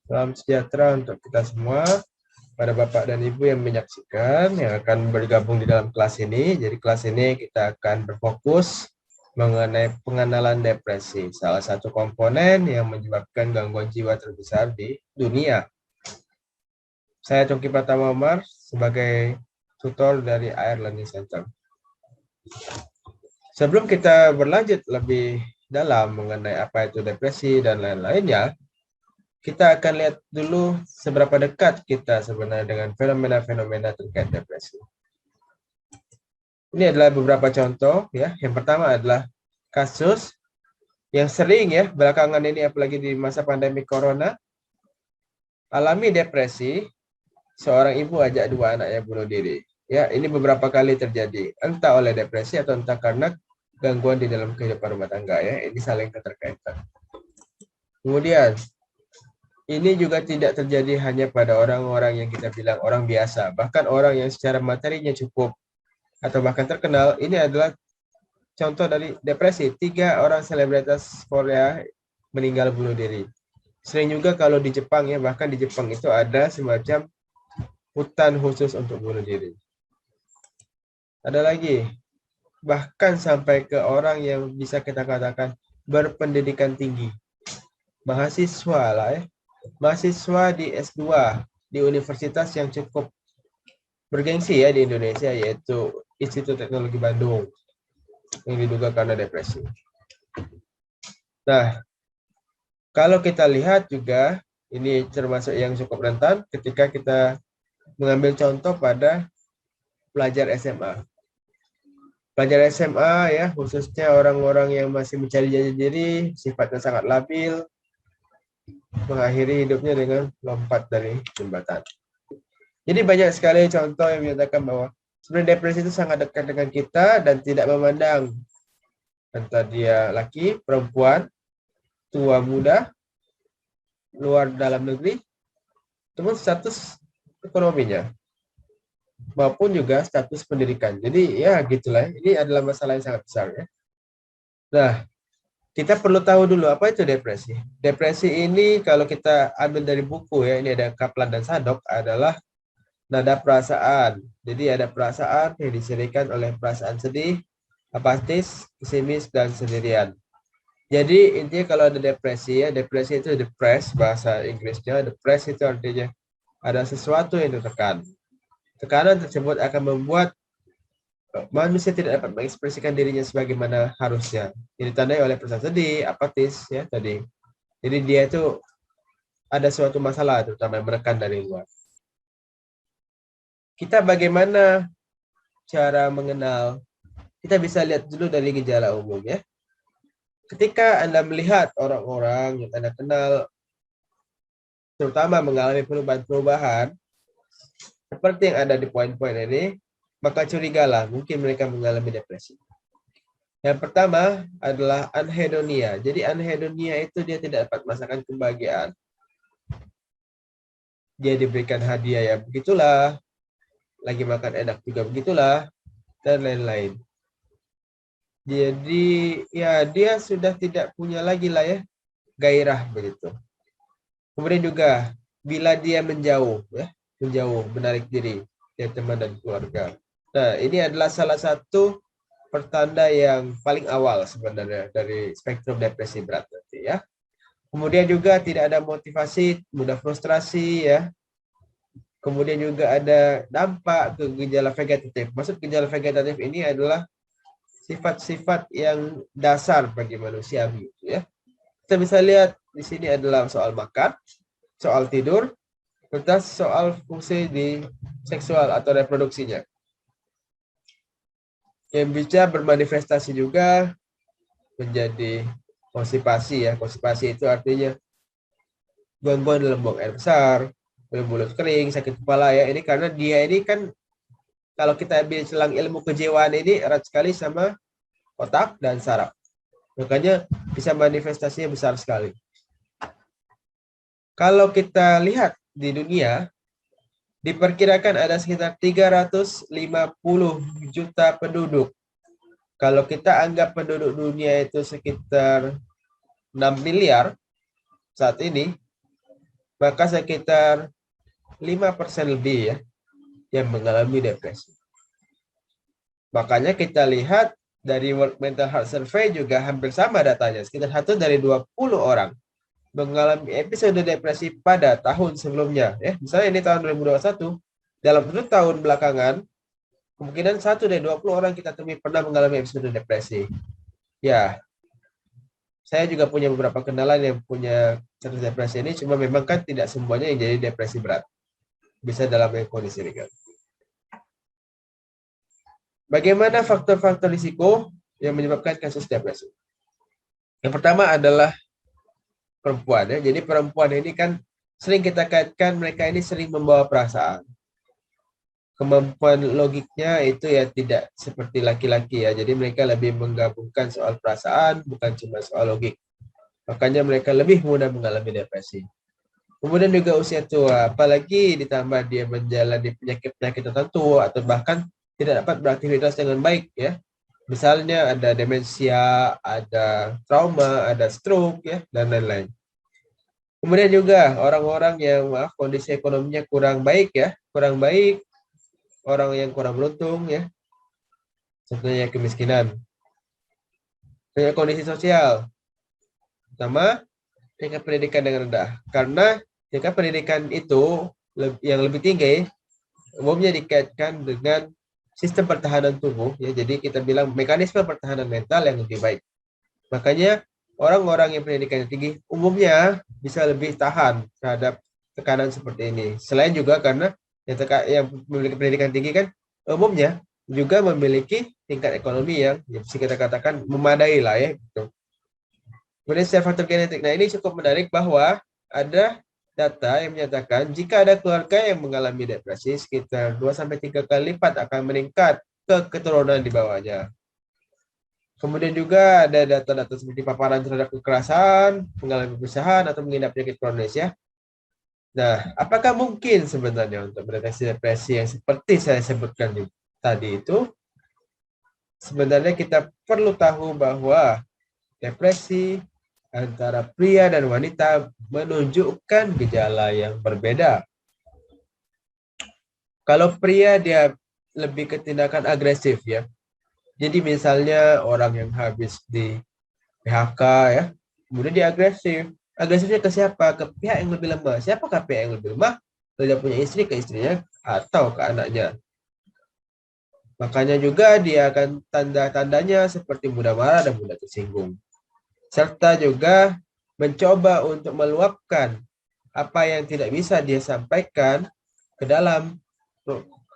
Salam sejahtera untuk kita semua, pada Bapak dan Ibu yang menyaksikan, yang akan bergabung di dalam kelas ini. Jadi kelas ini kita akan berfokus mengenai pengenalan depresi, salah satu komponen yang menyebabkan gangguan jiwa terbesar di dunia. Saya Coki Pratama Umar sebagai tutor dari AIR Learning Center. Sebelum kita berlanjut lebih dalam mengenai apa itu depresi dan lain-lainnya, kita akan lihat dulu seberapa dekat kita sebenarnya dengan fenomena-fenomena terkait depresi. Ini adalah beberapa contoh ya. Yang pertama adalah kasus yang sering ya belakangan ini, apalagi di masa pandemi corona, alami depresi, seorang ibu ajak dua anaknya bunuh diri. Ya, ini beberapa kali terjadi, entah oleh depresi atau entah karena gangguan di dalam kehidupan rumah tangga ya. Ini saling keterkaitan. Kemudian ini juga tidak terjadi hanya pada orang-orang yang kita bilang orang biasa, bahkan orang yang secara materinya cukup atau bahkan terkenal. Ini adalah contoh dari depresi. 3 orang selebritas Korea meninggal bunuh diri. Sering juga kalau di Jepang ya, bahkan di Jepang itu ada semacam hutan khusus untuk bunuh diri. Ada lagi, bahkan sampai ke orang yang bisa kita katakan berpendidikan tinggi. Mahasiswa lah ya. Mahasiswa di S2 di universitas yang cukup bergengsi ya di Indonesia, yaitu Institut Teknologi Bandung, yang diduga karena depresi. Nah, kalau kita lihat juga, ini termasuk yang cukup rentan ketika kita mengambil contoh pada pelajar SMA. Pelajar SMA ya, khususnya orang-orang yang masih mencari jati diri, sifatnya sangat labil, mengakhiri hidupnya dengan lompat dari jembatan. Jadi banyak sekali contoh yang menyatakan bahwa sebenarnya depresi itu sangat dekat dengan kita dan tidak memandang entah dia laki, perempuan, tua, muda, luar dalam negeri, teman status ekonominya maupun juga status pendidikan. Jadi ya gitulah, ini adalah masalah yang sangat besar ya. Nah, kita perlu tahu dulu apa itu depresi. Depresi ini kalau kita ambil dari buku ya, ini ada Kaplan dan Sadok, adalah nada perasaan. Jadi ada perasaan yang diserikan oleh perasaan sedih, apatis, pesimis, dan sendirian. Jadi intinya kalau ada depresi ya, depresi itu depressed, bahasa Inggrisnya. Depressed itu artinya ada sesuatu yang ditekan. Tekanan tersebut akan membuat manusia tidak dapat mengekspresikan dirinya sebagaimana harusnya. Ini ditandai oleh perasaan sedih, apatis ya tadi. Jadi dia itu ada suatu masalah terutama yang menekan dari luar. Kita bagaimana cara mengenal? Kita bisa lihat dulu dari gejala umum ya. Ketika Anda melihat orang-orang yang Anda kenal terutama mengalami perubahan-perubahan seperti yang ada di poin-poin ini, maka curigalah mungkin mereka mengalami depresi. Yang pertama adalah anhedonia. Jadi anhedonia itu dia tidak dapat merasakan kebahagiaan. Dia diberikan hadiah ya begitulah, lagi makan enak juga begitulah, dan lain-lain. Jadi ya dia sudah tidak punya lagi lah ya gairah begitu. Kemudian juga bila dia menjauh ya, menarik diri dari teman dan keluarga. Nah, ini adalah salah satu pertanda yang paling awal sebenarnya dari spektrum depresi berat nanti ya. Kemudian juga tidak ada motivasi, mudah frustrasi ya. Kemudian juga ada dampak ke gejala vegetatif. Maksud gejala vegetatif ini adalah sifat-sifat yang dasar bagi manusia gitu ya. Kita bisa lihat di sini adalah soal makan, soal tidur, serta soal fungsi di seksual atau reproduksinya. Yang bisa bermanifestasi juga menjadi konstipasi ya. Konstipasi itu artinya gangguan dalam buang air besar, mulut kering, sakit kepala ya. Ini karena dia ini kan kalau kita ambil celang ilmu kejiwaan ini erat sekali sama otak dan saraf. Makanya bisa manifestasinya besar sekali. Kalau kita lihat di dunia, diperkirakan ada sekitar 350 juta penduduk. Kalau kita anggap penduduk dunia itu sekitar 6 miliar saat ini, maka sekitar 5% lebih ya yang mengalami depresi. Makanya kita lihat dari World Mental Health Survey juga hampir sama datanya. Sekitar 1 dari 20 orang mengalami episode depresi pada tahun sebelumnya. Ya, misalnya ini tahun 2021, dalam 1 tahun belakangan, kemungkinan 1 dari 20 orang kita temui pernah mengalami episode depresi. Ya, saya juga punya beberapa kenalan yang punya status depresi ini, cuma memang kan tidak semuanya yang jadi depresi berat. Bisa dalam kondisi ringan. Bagaimana faktor-faktor risiko yang menyebabkan kasus depresi? Yang pertama adalah perempuan ya. Jadi perempuan ini kan sering kita kaitkan mereka ini sering membawa perasaan. Kemampuan logiknya itu ya tidak seperti laki-laki ya. Jadi mereka lebih menggabungkan soal perasaan bukan cuma soal logik. Makanya mereka lebih mudah mengalami depresi. Kemudian juga usia tua, apalagi ditambah dia menjalani penyakit-penyakit tertentu atau bahkan tidak dapat beraktivitas dengan baik ya. Misalnya ada demensia, ada trauma, ada stroke ya dan lain-lain. Kemudian juga orang-orang yang kondisi ekonominya kurang baik ya, kurang baik, orang yang kurang beruntung ya. Contohnya kemiskinan. Punya kondisi sosial, pertama tingkat pendidikan yang rendah. Karena tingkat pendidikan itu yang lebih tinggi umumnya dikaitkan dengan sistem pertahanan tubuh ya, jadi kita bilang mekanisme pertahanan mental yang lebih baik. Makanya orang-orang yang pendidikan tinggi umumnya bisa lebih tahan terhadap tekanan seperti ini. Selain juga karena yang memiliki pendidikan tinggi kan umumnya juga memiliki tingkat ekonomi yang bisa kita katakan memadai lah ya gitu. Kemudian secara faktor genetik. Nah, ini cukup menarik bahwa ada data yang menyatakan jika ada keluarga yang mengalami depresi, sekitar 2-3 kali lipat akan meningkat ke keturunan di bawahnya. Kemudian juga ada data-data seperti paparan terhadap kekerasan, mengalami perpisahan, atau mengidap penyakit kronis ya. Nah, apakah mungkin sebenarnya untuk mendeteksi depresi yang seperti saya sebutkan tadi itu? Sebenarnya kita perlu tahu bahwa depresi antara pria dan wanita menunjukkan gejala yang berbeda. Kalau pria dia lebih ke tindakan agresif ya. Jadi misalnya orang yang habis di PHK ya, kemudian dia agresif. Agresifnya ke siapa? Ke pihak yang lebih lemah. Siapakah pihak yang lebih lemah? Tidak punya istri ke istrinya atau ke anaknya. Makanya juga dia akan tanda-tandanya seperti mudah marah dan mudah tersinggung. Serta juga mencoba untuk meluapkan apa yang tidak bisa dia sampaikan ke dalam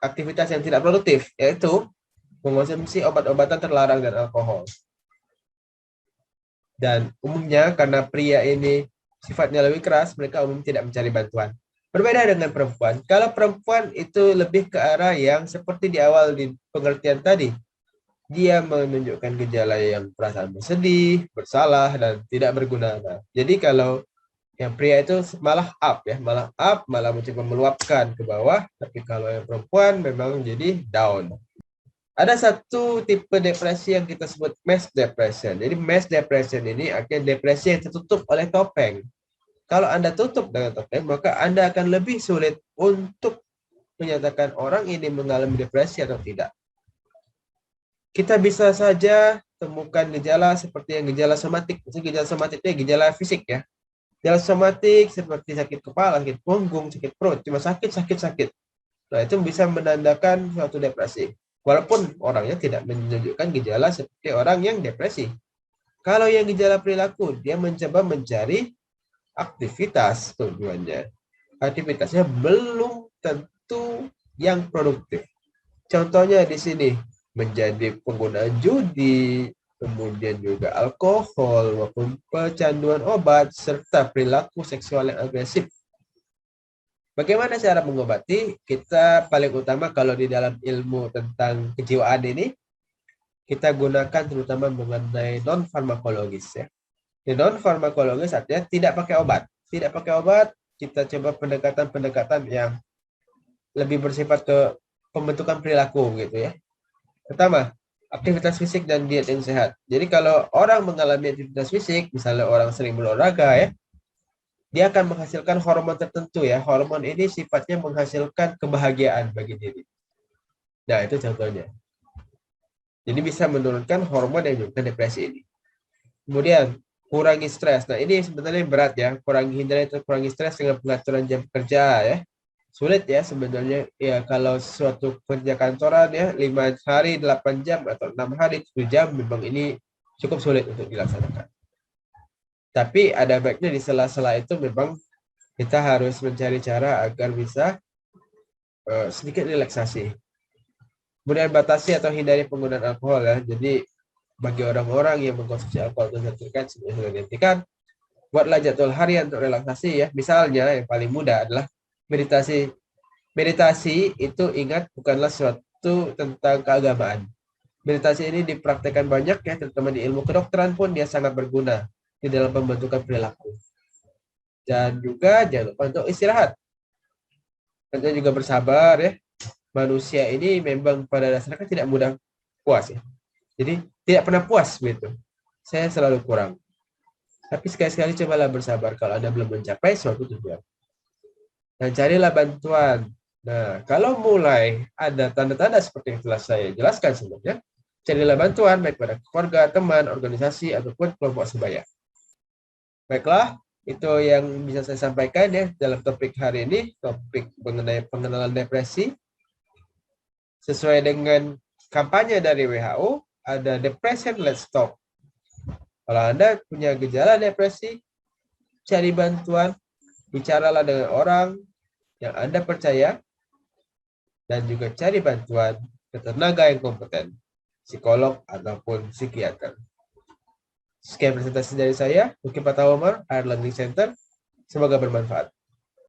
aktivitas yang tidak produktif, yaitu mengonsumsi obat-obatan terlarang dan alkohol. Dan umumnya karena pria ini sifatnya lebih keras, mereka umumnya tidak mencari bantuan. Berbeda dengan perempuan. Kalau perempuan itu lebih ke arah yang seperti di awal di pengertian tadi. Dia menunjukkan gejala yang perasaan bersedih, bersalah, dan tidak berguna. Nah, jadi kalau yang pria itu malah malah mencoba meluapkan ke bawah. Tapi kalau yang perempuan memang jadi down. Ada satu tipe depresi yang kita sebut mass depression. Jadi mass depression ini artinya depresi yang tertutup oleh topeng. Kalau Anda tutup dengan topeng, maka Anda akan lebih sulit untuk menyatakan orang ini mengalami depresi atau tidak. Kita bisa saja temukan gejala seperti yang gejala somatik. Gejala somatik itu gejala fisik ya. Gejala somatik seperti sakit kepala, sakit punggung, sakit perut, cuma sakit. Nah, itu bisa menandakan suatu depresi. Walaupun orangnya tidak menunjukkan gejala seperti orang yang depresi. Kalau yang gejala perilaku, dia mencoba mencari aktivitas tujuannya. Aktivitasnya belum tentu yang produktif. Contohnya di sini, menjadi pengguna judi, kemudian juga alkohol, maupun kecanduan obat, serta perilaku seksual yang agresif. Bagaimana cara mengobati? Kita paling utama kalau di dalam ilmu tentang kejiwaan ini, kita gunakan terutama mengenai non-farmakologis ya. Di non-farmakologis artinya tidak pakai obat. Tidak pakai obat, kita coba pendekatan-pendekatan yang lebih bersifat ke pembentukan perilaku gitu ya. Pertama, aktivitas fisik dan diet yang sehat. Jadi kalau orang mengalami aktivitas fisik, misalnya orang sering berolahraga ya, dia akan menghasilkan hormon tertentu ya. Hormon ini sifatnya menghasilkan kebahagiaan bagi diri. Nah, itu contohnya. Jadi bisa menurunkan hormon yang menyebabkan depresi ini. Kemudian, kurangi stres. Nah, ini sebenarnya berat ya. Kurangi stres dengan pengaturan jam kerja ya. Sulit ya sebenarnya ya kalau suatu kerja kantoran ya 5 hari 8 jam atau 6 hari 7 jam memang ini cukup sulit untuk dilaksanakan. Tapi ada baiknya di sela-sela itu memang kita harus mencari cara agar bisa sedikit relaksasi. Kemudian batasi atau hindari penggunaan alkohol ya. Jadi bagi orang-orang yang mengkonsumsi alkohol tertentu sudah dihentikan, buatlah jadwal harian untuk relaksasi ya. Misalnya yang paling mudah adalah meditasi. Meditasi itu ingat bukanlah suatu tentang keagamaan. Meditasi ini dipraktekkan banyak ya, terutama di ilmu kedokteran pun dia sangat berguna di dalam pembentukan perilaku. Dan juga jangan lupa untuk istirahat. Dan juga bersabar ya. Manusia ini memang pada dasarnya kan tidak mudah puas ya. Jadi tidak pernah puas begitu. Saya selalu kurang. Tapi sekali-sekali cobalah bersabar kalau Anda belum mencapai suatu tujuan. Dan carilah bantuan. Nah, kalau mulai ada tanda-tanda seperti yang telah saya jelaskan sebelumnya, carilah bantuan baik pada keluarga, teman, organisasi, ataupun kelompok sebaya. Baiklah, itu yang bisa saya sampaikan ya dalam topik hari ini, topik mengenai pengenalan depresi. Sesuai dengan kampanye dari WHO, ada Depression Let's Talk. Kalau Anda punya gejala depresi, cari bantuan, bicaralah dengan orang yang Anda percaya, dan juga cari bantuan ke tenaga yang kompeten, psikolog ataupun psikiater. Sekian presentasi dari saya, Mungkin Patah Omar, Air Learning Center. Semoga bermanfaat.